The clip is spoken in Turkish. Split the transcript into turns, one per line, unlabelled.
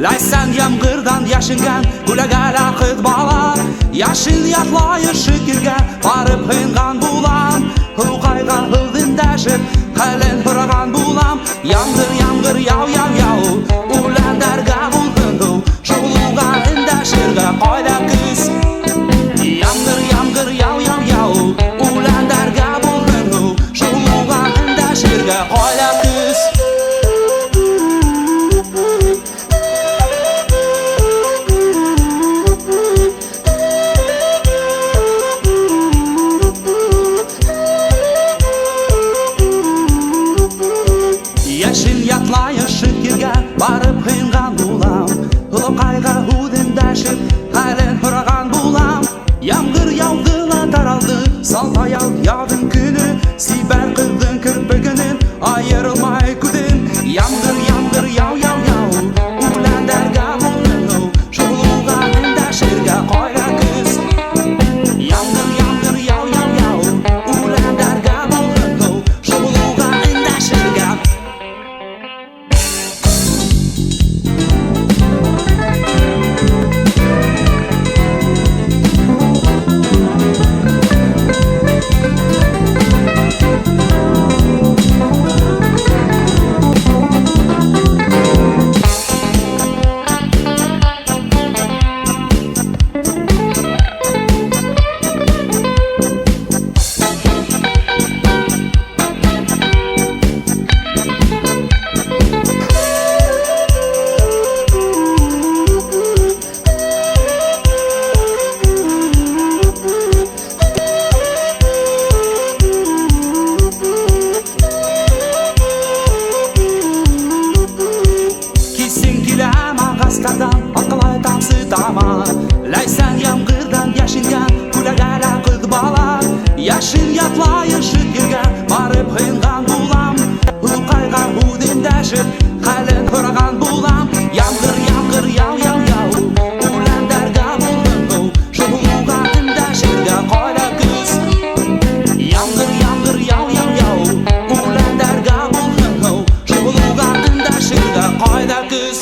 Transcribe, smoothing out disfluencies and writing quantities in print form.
Laysan yamg'irdan yashingan gulagala qiz bola Yashin yatloyi shikirga barib qiyingan bulam Huqayga hildindashib qalin huragan bulam Yamg'ir yamg'ir yav yav yav ulandarga bulg'indu Shug'luga indashirga qoida qiz Yamg'ir yamg'ir yav yav yav ulandarga bulg'indu Shug'luga indashirga qoida qiz Yashin yatloyi shikirga barib qiyingan bulam Huqayga hudindashib qalin huragan bulam Yamg'ir yog'dila taraldi saltayal yog'din kuni Siybar qildin kirpiginin ayrilmay kudin Yamg'ir yamg'ir yav yav yav ulandarga bulg'indu Shug'luga indashirga qoida qiz Yamg'ir yamg'ir yav yav yav ulandarga bulg'indu Shug'luga indashirga Aqlay tamsi tamar Laysan yamg'irdan yashingan gulagala qiz bola Yashin yatloyi shikirga barib qiyingan bulam Huqayga hudindashib qalin huragan bulam Yamg'ir yamg'ir yav yav yav ulandarga bulg'indu Shug'luga indashirga qoida qiz Yamg'ir yamg'ir yav yav yav ulandarga bulg'indu Shug'luga indashirga qoida qiz